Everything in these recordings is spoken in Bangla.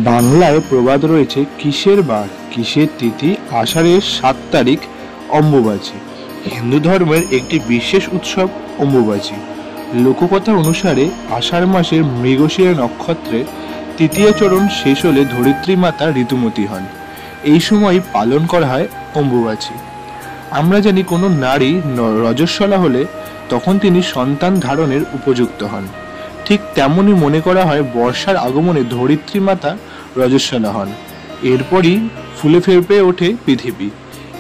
বাংলায় প্রবাদ রয়েছে, কিসের বার কিসের তিথি আষাঢ়ের 7 তারিখ অম্বুবাচী। হিন্দু ধর্মের একটি বিশেষ উৎসব অম্বুবাচী। লোককথা অনুসারে আষাঢ় মাসের মৃগশিরা নক্ষত্রে তৃতীয় চরণ শেষ হলে ধরিত্রী মাতা ঋতুমতী হন। এই সময় পালন করা হয় অম্বুবাচী। আমরা জানি কোনো নারী রজস্বলা হলে তখন তিনি সন্তান ধারণের উপযুক্ত হন। ঠিক তেমনই মনে করা হয় বর্ষার আগমনে ধরিত্রী মাতা রজস্বলা হন। এরপরই ফুলে ফেঁপে ওঠে পৃথিবী।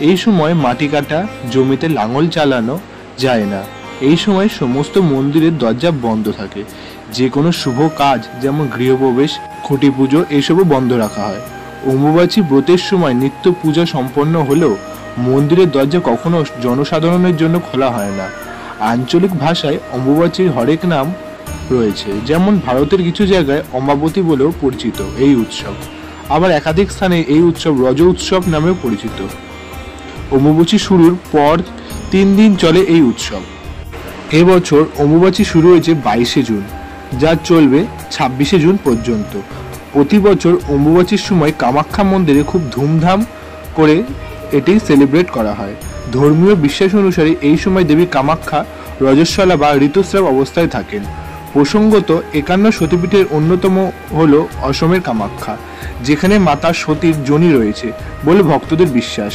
এই সময় মাটি কাটা, জমিতে লাঙল চালানো যায় না। এই সময় সমস্ত মন্দিরের দরজা বন্ধ থাকে। যে কোনো শুভ কাজ যেমন গৃহপ্রবেশ, খুঁটি পুজো এসবও বন্ধ রাখা হয়। অম্বুবাচী ব্রতের সময় নিত্য পূজা সম্পন্ন হলেও মন্দিরের দরজা কখনো জনসাধারণের জন্য খোলা হয় না। আঞ্চলিক ভাষায় অম্বুবাচীর হরেক নাম রয়েছে, যেমন ভারতের কিছু জায়গায় অমাবতী বলেও পরিচিত এই উৎসব। আবার একাধিক স্থানে এই উৎসব রজ উৎসব নামেও পরিচিত। অম্বুবাচী শুরুর পর 3 দিন চলে এই উৎসব। এবছর অম্বুবাচী শুরু হয়েছে 22শে জুন, যা চলবে 26শে জুন পর্যন্ত। প্রতি বছর অম্বুবাচীর সময় কামাখ্যা মন্দিরে খুব ধুমধাম করে এটি সেলিব্রেট করা হয়। ধর্মীয় বিশ্বাস অনুসারে এই সময় দেবী কামাখ্যা রজস্বলা বা ঋতুস্রাব অবস্থায় থাকেন। প্রসঙ্গত 51 সতীপীঠের অন্যতম হল অসমের কামাখ্যা, যেখানে মাতা সতীর যোনি রয়েছে বলে ভক্তদের বিশ্বাস।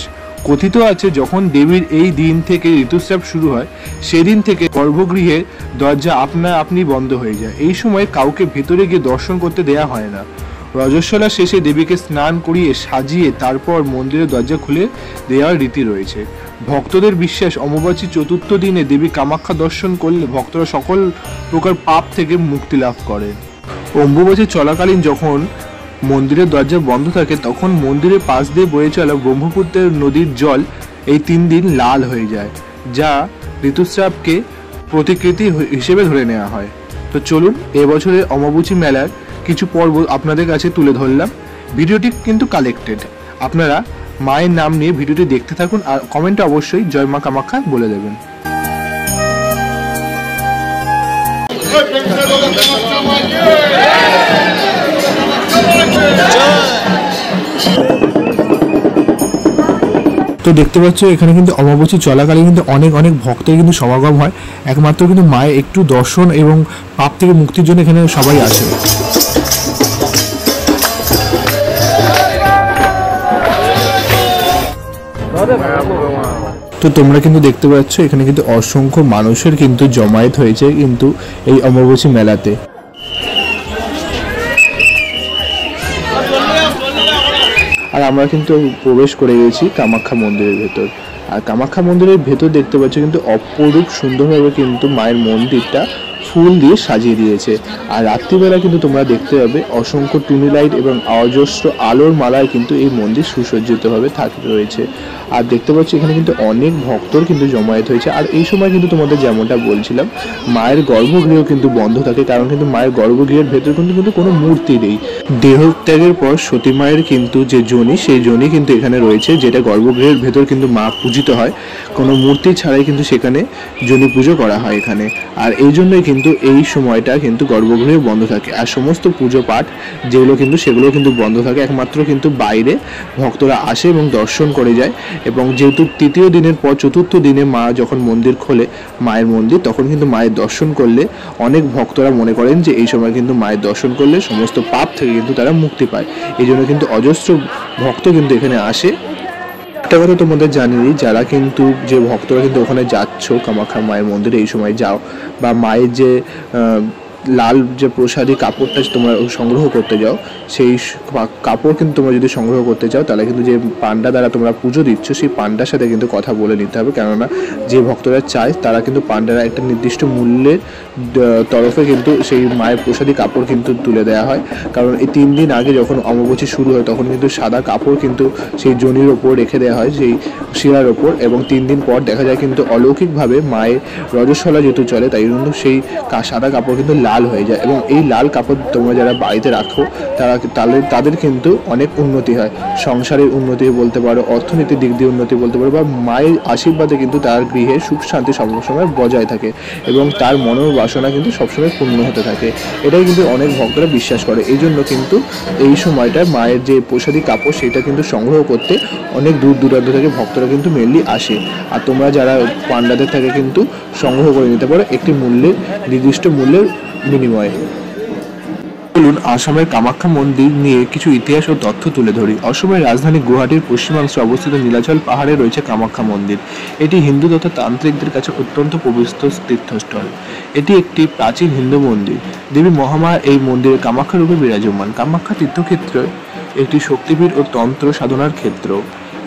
কথিত আছে, যখন দেবীর এই দিন থেকে ঋতুস্রাব শুরু হয়, সেদিন থেকে গর্ভগৃহের দরজা আপনা আপনি বন্ধ হয়ে যায়। এই সময় কাউকে ভেতরে গিয়ে দর্শন করতে দেয়া হয় না। রজস্বলা শেষে দেবীকে স্নান করিয়ে সাজিয়ে তারপর মন্দিরের দরজা খুলে দেওয়ার রীতি রয়েছে। ভক্তদের বিশ্বাস, অম্বুবাচী চতুর্থ দিনে দেবী কামাখ্যা দর্শন করলে ভক্তরা সকল প্রকার পাপ থেকে মুক্তি লাভ করে। অম্বুবাচী চলাকালীন যখন মন্দিরের দরজা বন্ধ থাকে, তখন মন্দিরের পাশ দিয়ে বয়ে চলা ব্রহ্মপুত্রের নদীর জল এই 3 দিন লাল হয়ে যায়, যা ঋতুস্রাবকে প্রতিকৃতি হিসেবে ধরে নেওয়া হয়। তো চলুন এবছরের অম্বুবাচী মেলার কিছু পর্ব আপনাদের কাছে তুলে ধরলাম। ভিডিওটি কিন্তু কালেক্টেড। আপনারা মায়ের নাম নিয়ে ভিডিওটি দেখতে থাকুন আর কমেন্টে অবশ্যই জয় মা কামাখ্যা বলে দেবেন। তো দেখতে পাচ্ছ এখানে কিন্তু অমাবস্যা চলাকালীন কিন্তু অনেক ভক্তের কিন্তু সমাগম হয়। একমাত্র কিন্তু মায়ের একটু দর্শন এবং পাপ থেকে মুক্তির জন্য এখানে সবাই আসে। তো তোমরা কিন্তু দেখতে পাচ্ছ এখানে কিন্তু অসংখ্য মানুষের কিন্তু জমায়েত হয়েছে কিন্তু এই অমাবস্যা মেলাতে। আর আমরা কিন্তু প্রবেশ করে গেছি কামাখ্যা মন্দিরের ভেতর। আর কামাখ্যা মন্দিরের ভেতর দেখতে পাচ্ছ কিন্তু অপরূপ সুন্দরভাবে কিন্তু মায়ের মন্দিরটা ফুল দিয়ে সাজিয়ে দিয়েছে। আর রাত্রিবেলা কিন্তু তোমরা দেখতে পাবে অসংখ্য টুনি লাইট এবং অজস্র আলোর মালায় কিন্তু এই মন্দির সুসজ্জিতভাবে রয়েছে। আর দেখতে পাচ্ছ এখানে কিন্তু অনেক ভক্তর কিন্তু জমায়েত হয়েছে। আর এই সময় কিন্তু তোমাদের যেমনটা বলছিলাম, মায়ের গর্ভগৃহ কিন্তু বন্ধ থাকে, কারণ কিন্তু মায়ের গর্ভগৃহের ভেতর কিন্তু কোনো মূর্তি নেই। দেহত্যাগের পর সতী মায়ের কিন্তু যে যোনি, সেই যোনি কিন্তু এখানে রয়েছে, যেটা গর্ভগৃহের ভেতর কিন্তু মা পূজিত হয়। কোনো মূর্তি ছাড়াই কিন্তু সেখানে যোনি পুজো করা হয় এখানে। আর এই জন্যই কিন্তু এই সময়টা কিন্তু গর্ভগৃহে বন্ধ থাকে। আর সমস্ত পুজো পাঠ যেগুলো কিন্তু সেগুলো কিন্তু বন্ধ থাকে। একমাত্র কিন্তু বাইরে ভক্তরা আসে এবং দর্শন করে যায়। এবং যেহেতু তৃতীয় দিনের পর চতুর্থ দিনে মা যখন মন্দির খোলে, মায়ের মন্দির, তখন কিন্তু মায়ের দর্শন করলে অনেক ভক্তরা মনে করেন যে এই সময় কিন্তু মায়ের দর্শন করলে সমস্ত পাপ থেকে কিন্তু তারা মুক্তি পায়। এই জন্য কিন্তু অজস্র ভক্ত কিন্তু এখানে আসে। একটা কথা তোমাদের জানিয়ে, যারা কিন্তু যে ভক্তরা কিন্তু ওখানে যাচ্ছ কামাখ্যা মায়ের মন্দিরে এই সময় যাও, বা মায়ের যে লাল যে প্রসাদী কাপড়টা তোমরা সংগ্রহ করতে যাও, সেই কাপড় কিন্তু তোমরা যদি সংগ্রহ করতে চাও তাহলে কিন্তু যে পান্ডা দ্বারা তোমরা পুজো দিচ্ছ সেই পান্ডার সাথে কিন্তু কথা বলে নিতে হবে। কেননা যে ভক্তরা চায় তারা কিন্তু পান্ডারা একটা নির্দিষ্ট মূল্যের তরফে কিন্তু সেই মায়ের প্রসাদী কাপড় কিন্তু তুলে দেওয়া হয়। কারণ এই 3 দিন আগে যখন অমাবস্যা শুরু হয় তখন কিন্তু সাদা কাপড় কিন্তু সেই যোনির ওপর রেখে দেওয়া হয়, সেই শিরার ওপর। এবং 3 দিন পর দেখা যায় কিন্তু অলৌকিকভাবে মায়ের রজস্বলা যেহেতু চলে, তাই জন্য সেই সাদা কাপড় কিন্তু লাল হয়ে যায়। এবং এই লাল কাপড় তোমরা যারা বাড়িতে রাখো তারা তাহলে তাদের কিন্তু অনেক উন্নতি হয়, সংসারের উন্নতি বলতে পারো, অর্থনীতির দিক দিয়ে উন্নতি বলতে পারো, বা মায়ের আশীর্বাদে কিন্তু তার গৃহে সুখ শান্তি সবসময় বজায় থাকে এবং তার মনোবাসনা কিন্তু সবসময় পূর্ণ হতে থাকে। এটাই কিন্তু অনেক ভক্তরা বিশ্বাস করে। এই জন্য কিন্তু এই সময়টা মায়ের যে প্রসাদী কাপড় সেটা কিন্তু সংগ্রহ করতে অনেক দূর দূরান্ত থেকে ভক্তরা কিন্তু মেনলি আসে। আর তোমরা যারা পান্ডাদের থেকে কিন্তু সংগ্রহ করে নিতে পারো একটি মূল্যের, নির্দিষ্ট মূল্যের বিনিময়ে। চলুন আসামের কামাখ্যা মন্দির নিয়ে কিছু ইতিহাস ও তথ্য তুলে ধরি। অসমের রাজধানী গুয়াহাটির পশ্চিমাংশে অবস্থিত নীলাচল পাহাড়ে রয়েছে কামাখ্যা মন্দির। এটি হিন্দু তথা তান্ত্রিকদের কাছে অত্যন্ত পবিত্র তীর্থস্থল। এটি একটি প্রাচীন হিন্দু মন্দির। দেবী মহামায়া এই মন্দিরে কামাখ্যা রূপে বিরাজমান। কামাখ্যা তীর্থক্ষেত্র একটি শক্তিপীঠ ও তন্ত্র সাধনার ক্ষেত্র।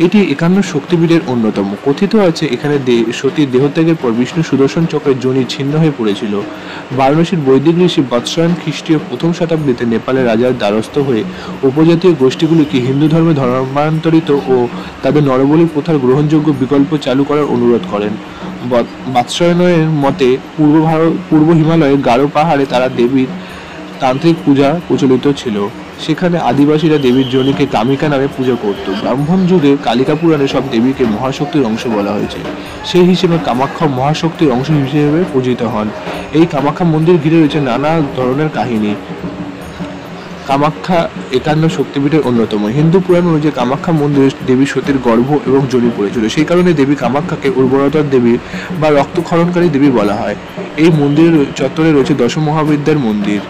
এটি 51 শক্তিপীঠের অন্যতম। কথিত আছে এখানে সতীর দেহত্যাগের পর বিষ্ণু সুদর্শন চক্রের যোনি ছিন্ন হয়ে পড়েছিল। বারাণসীর বৈদিক ঋষি বৎসায়ন খ্রিস্টীয় প্রথম শতাব্দীতে নেপালের রাজার দ্বারস্থ হয়ে উপজাতীয় গোষ্ঠীগুলিকে হিন্দু ধর্মে ধর্মান্তরিত ও তাদের নরবলি প্রথার গ্রহণযোগ্য বিকল্প চালু করার অনুরোধ করেন। বাৎসায়নের মতে পূর্ব হিমালয়ের গারো পাহাড়ে তারা দেবীর তান্ত্রিক পূজা প্রচলিত ছিল। সেখানে আদিবাসীরা দেবীর যোনিকে কামিকা নামে পূজা করত। ব্রাহ্মণ যুগে কালিকা পুরাণে সব দেবীকে মহাশক্তির অংশ বলা হয়েছে। সেই হিসেবে কামাখ্যা মহাশক্তির অংশ হিসেবে পূজিত হন। এই কামাখ্যা মন্দির ঘিরে রয়েছে নানা ধরনের কাহিনী। কামাখ্যা 51 শক্তিপীঠের অন্যতম। হিন্দু পুরাণ অনুযায়ী কামাখ্যা মন্দিরে দেবী সতীর গর্ভ এবং যোনি পড়েছিল। সেই কারণে দেবী কামাখ্যাকে উর্বরতার দেবী বা রক্তক্ষরণকারী দেবী বলা হয়। এই মন্দিরের চত্বরে রয়েছে দশ মহাবিদ্যার মন্দির।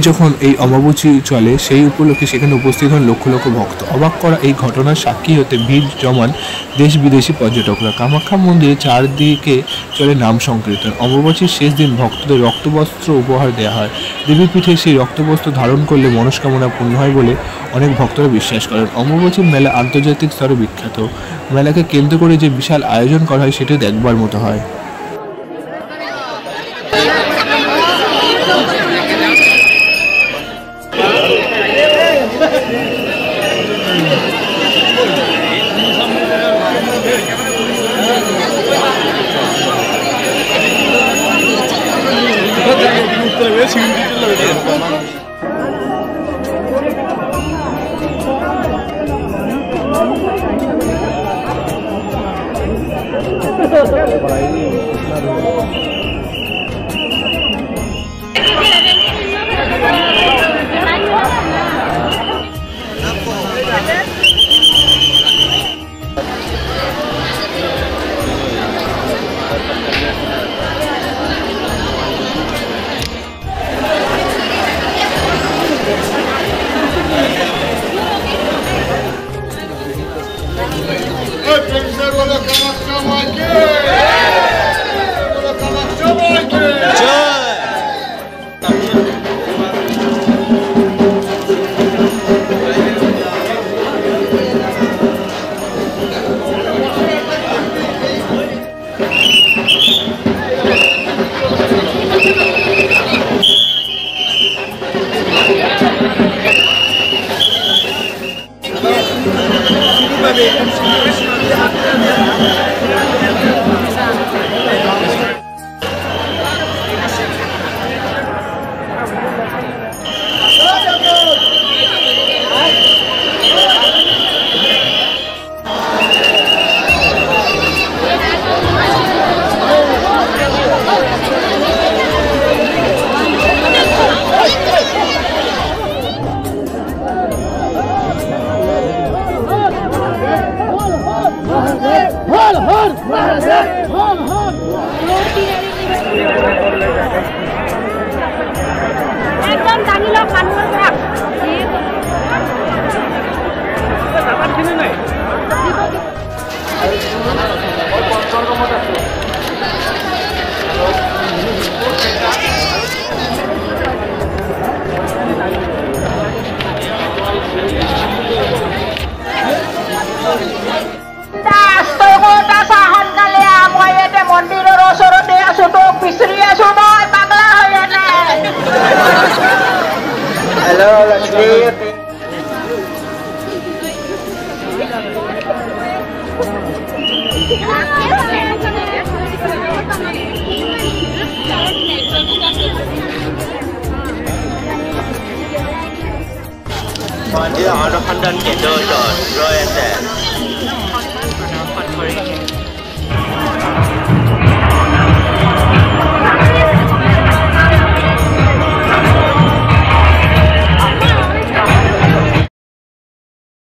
যখন এই অমাবস্যা চলে সেই উপলক্ষে সেখানে উপস্থিত হন লক্ষ লক্ষ ভক্ত। অবাক করা এই ঘটনার সাক্ষী হতে ভিড় জমান দেশ বিদেশি পর্যটকরা। কামাখ্যা মন্দিরে চারদিকে চলে নাম সংকীর্তন। অমাবস্যার শেষ দিন ভক্তদের রক্তবস্ত্র উপহার দেওয়া হয়। দেবী পীঠে সেই রক্তবস্ত্র ধারণ করলে মনস্কামনা পূর্ণ হয় বলে অনেক ভক্তরা বিশ্বাস করেন। অমাবস্যার মেলা আন্তর্জাতিক স্তরে বিখ্যাত। মেলাকে কেন্দ্র করে যে বিশাল আয়োজন করা হয় সেটা দেখবার মতো হয়। Kamakka 只有我哋判斷見到咗，再一隻。